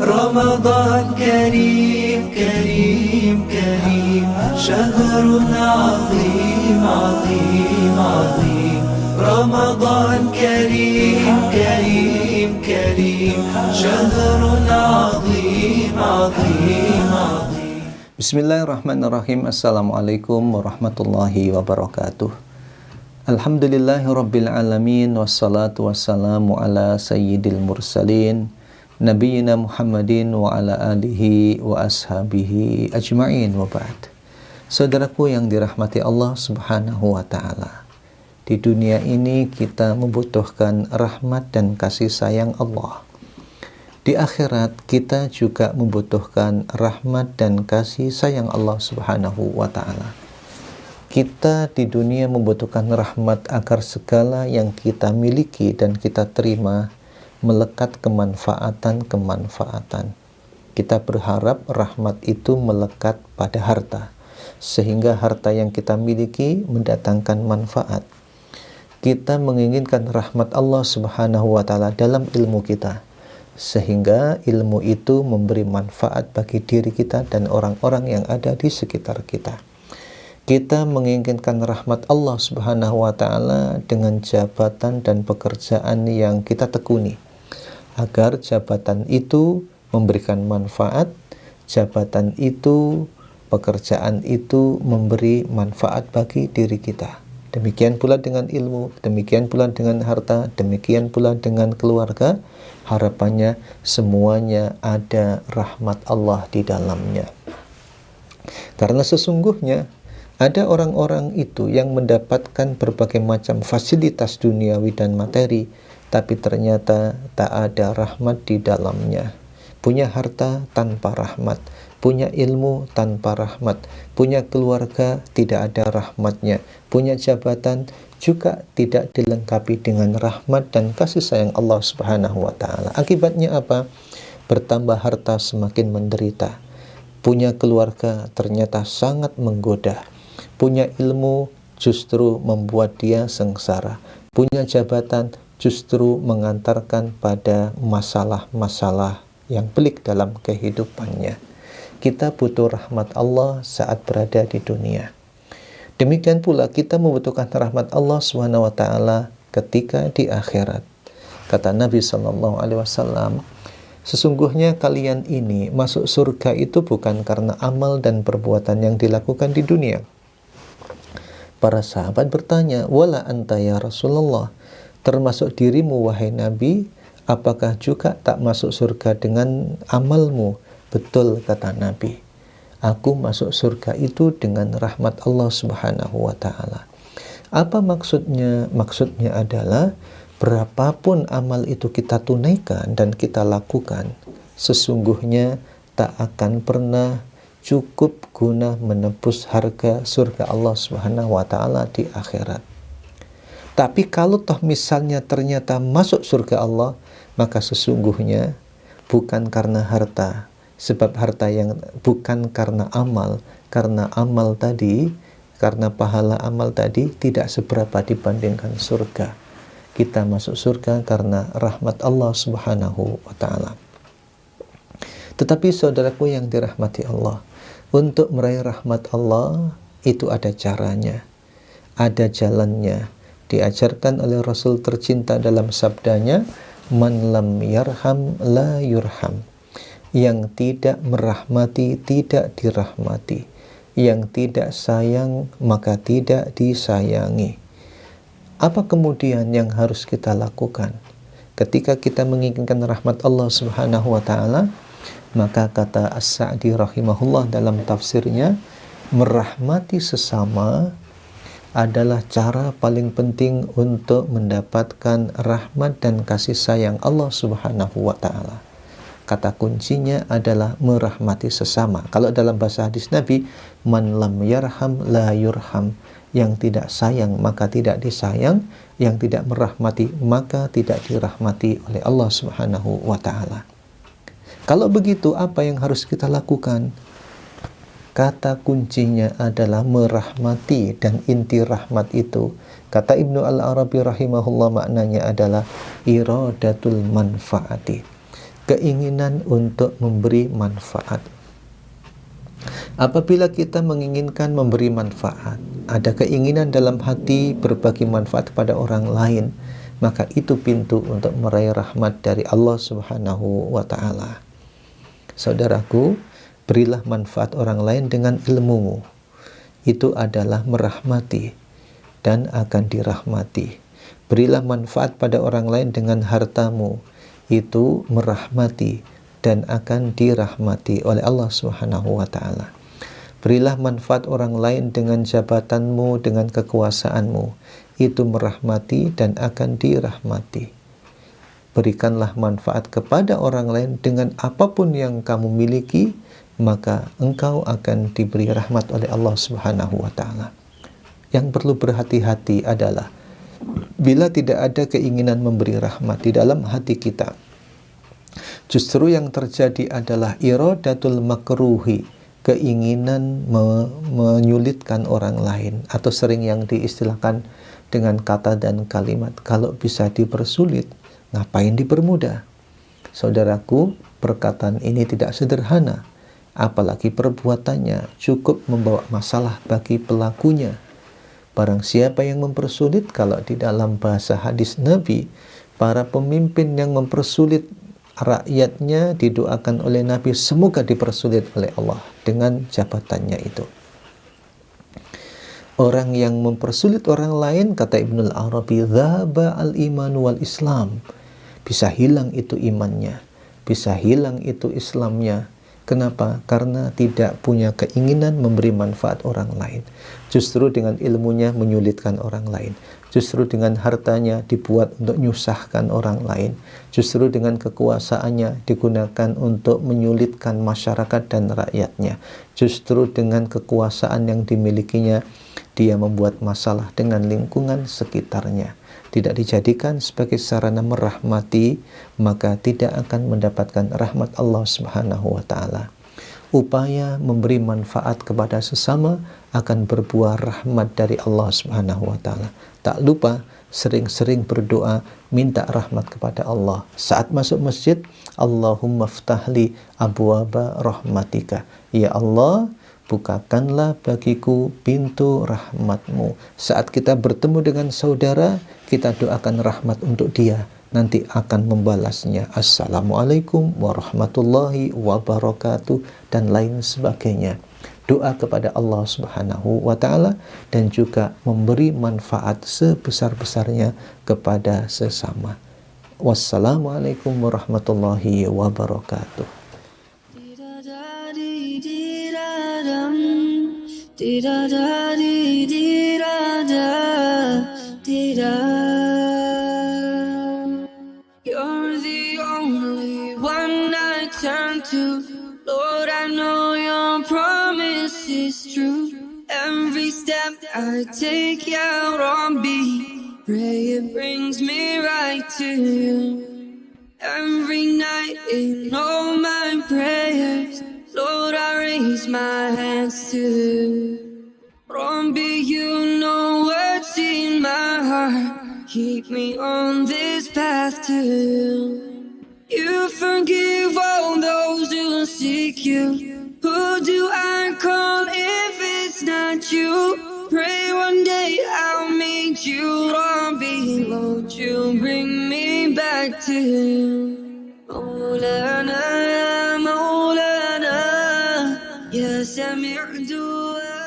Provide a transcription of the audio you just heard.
رمضان كريم كريم كريم شهر عظيم عظيم عظيم رمضان كريم كريم كريم شهر عظيم عظيم عظيم. Bismillahirrahmanirrahim. Assalamualaikum warahmatullahi wabarakatuh. Alhamdulillahirabbil alamin, wassalatu wassalamu ala sayyidil mursalin nabiyina Muhammadin wa ala alihi wa ashabihi ajma'in, wa ba'd. Saudaraku yang dirahmati Allah Subhanahu wa taala, di dunia ini kita membutuhkan rahmat dan kasih sayang Allah. Di akhirat kita juga membutuhkan rahmat dan kasih sayang Allah Subhanahu wa taala. Kita di dunia membutuhkan rahmat agar segala yang kita miliki dan kita terima melekat kemanfaatan-kemanfaatan. Kita berharap rahmat itu melekat pada harta, sehingga harta yang kita miliki mendatangkan manfaat. Kita menginginkan rahmat Allah Subhanahu wa taala dalam ilmu kita, sehingga ilmu itu memberi manfaat bagi diri kita dan orang-orang yang ada di sekitar kita. Kita menginginkan rahmat Allah Subhanahu wa taala dengan jabatan dan pekerjaan yang kita tekuni, agar jabatan itu memberikan manfaat, jabatan itu, pekerjaan itu memberi manfaat bagi diri kita. Demikian pula dengan ilmu, demikian pula dengan harta, demikian pula dengan keluarga. Harapannya semuanya ada rahmat Allah di dalamnya. Karena sesungguhnya ada orang-orang itu yang mendapatkan berbagai macam fasilitas duniawi dan materi, tapi ternyata tak ada rahmat di dalamnya. Punya harta tanpa rahmat, punya ilmu tanpa rahmat, punya keluarga tidak ada rahmatnya, punya jabatan juga tidak dilengkapi dengan rahmat dan kasih sayang Allah Subhanahu wa taala. Akibatnya apa? Bertambah harta semakin menderita. Punya keluarga ternyata sangat menggoda. Punya ilmu justru membuat dia sengsara. Punya jabatan justru mengantarkan pada masalah-masalah yang pelik dalam kehidupannya. Kita butuh rahmat Allah saat berada di dunia. Demikian pula kita membutuhkan rahmat Allah SWT ketika di akhirat. Kata Nabi SAW, sesungguhnya kalian ini masuk surga itu bukan karena amal dan perbuatan yang dilakukan di dunia. Para sahabat bertanya, wala anta ya Rasulullah, termasuk dirimu wahai Nabi, apakah juga tak masuk surga dengan amalmu? Betul, kata Nabi, aku masuk surga itu dengan rahmat Allah Subhanahu wa taala. Apa maksudnya? Maksudnya adalah berapapun amal itu kita tunaikan dan kita lakukan, sesungguhnya tak akan pernah cukup guna menebus harga surga Allah Subhanahu wa taala di akhirat. Tapi kalau toh misalnya ternyata masuk surga Allah, maka sesungguhnya bukan karena harta, sebab harta yang bukan karena amal, karena amal tadi, karena pahala amal tadi tidak seberapa dibandingkan surga. Kita masuk surga karena rahmat Allah Subhanahu wa taala. Tetapi saudaraku yang dirahmati Allah, untuk meraih rahmat Allah itu ada caranya, ada jalannya. Diajarkan oleh Rasul tercinta dalam sabdanya, man lam yarham la yurham. Yang tidak merahmati tidak dirahmati, yang tidak sayang maka tidak disayangi. Apa kemudian yang harus kita lakukan ketika kita menginginkan rahmat Allah Subhanahu wa taala? Maka kata As-Sa'di rahimahullah dalam tafsirnya, merahmati sesama adalah cara paling penting untuk mendapatkan rahmat dan kasih sayang Allah Subhanahu wa taala. Kata kuncinya adalah merahmati sesama. Kalau dalam bahasa hadis Nabi, man lam yarham la yurham. Yang tidak sayang maka tidak disayang, yang tidak merahmati maka tidak dirahmati oleh Allah Subhanahu wa taala. Kalau begitu, apa yang harus kita lakukan? Kata kuncinya adalah merahmati, dan inti rahmat itu, kata Ibnu Al-Arabi rahimahullah, maknanya adalah iradatul manfaati. keinginan untuk memberi manfaat. Apabila kita menginginkan memberi manfaat, ada keinginan dalam hati berbagi manfaat kepada orang lain, maka itu pintu untuk meraih rahmat dari Allah Subhanahu wa ta'ala. Saudaraku, berilah manfaat orang lain dengan ilmumu. Itu adalah merahmati dan akan dirahmati. Berilah manfaat pada orang lain dengan hartamu. Itu merahmati dan akan dirahmati oleh Allah Subhanahu wa ta'ala. Berilah manfaat orang lain dengan jabatanmu, dengan kekuasaanmu. Itu merahmati dan akan dirahmati. Berikanlah manfaat kepada orang lain dengan apapun yang kamu miliki, maka engkau akan diberi rahmat oleh Allah Subhanahu wa ta'ala. Yang perlu berhati-hati adalah bila tidak ada keinginan memberi rahmat di dalam hati kita, justru yang terjadi adalah iradatul makruhi, keinginan menyulitkan orang lain, atau sering yang diistilahkan dengan kata dan kalimat, kalau bisa dipersulit, ngapain dipermudah? Saudaraku, perkataan ini tidak sederhana, apalagi perbuatannya cukup membawa masalah bagi pelakunya. Barang siapa yang mempersulit, kalau di dalam bahasa hadis Nabi, para pemimpin yang mempersulit rakyatnya didoakan oleh Nabi semoga dipersulit oleh Allah dengan jabatannya itu. Orang yang mempersulit orang lain, kata Ibnul Arabi, dhaba al-iman wal Islam. Bisa hilang itu imannya, bisa hilang itu Islamnya. Kenapa? Karena tidak punya keinginan memberi manfaat orang lain. Justru dengan ilmunya menyulitkan orang lain. Justru dengan hartanya dibuat untuk menyusahkan orang lain. Justru dengan kekuasaannya digunakan untuk menyulitkan masyarakat dan rakyatnya. Justru dengan kekuasaan yang dimilikinya, dia membuat masalah dengan lingkungan sekitarnya. Tidak dijadikan sebagai sarana merahmati, maka tidak akan mendapatkan rahmat Allah Subhanahu wa ta'ala. Upaya memberi manfaat kepada sesama akan berbuah rahmat dari Allah Subhanahu wa ta'ala. Tak lupa sering-sering berdoa minta rahmat kepada Allah. Saat masuk masjid, Allahumma ftahli abwaba rahmatika. Ya Allah, bukakanlah bagiku pintu rahmatmu. Saat kita bertemu dengan saudara, kita doakan rahmat untuk dia. Nanti akan membalasnya. Assalamualaikum warahmatullahi wabarakatuh dan lain sebagainya. Doa kepada Allah Subhanahu wa ta'ala dan juga memberi manfaat sebesar-besarnya kepada sesama. Wassalamualaikum warahmatullahi wabarakatuh. You're the only one I turn to. Lord, I know your promise is true. Every step I take, Ya Rabbi, pray it brings me right to you. Every night in all my prayers, Lord, I raise my hands to you. Rabbi, you know what's in my heart. Keep me on this path to you. You forgive all those who seek you. Who do I call if it's not you? Pray one day I'll meet you, Rabbi. Won't you bring me back to you? Maulana, ya Maulana, ya Sami' dua.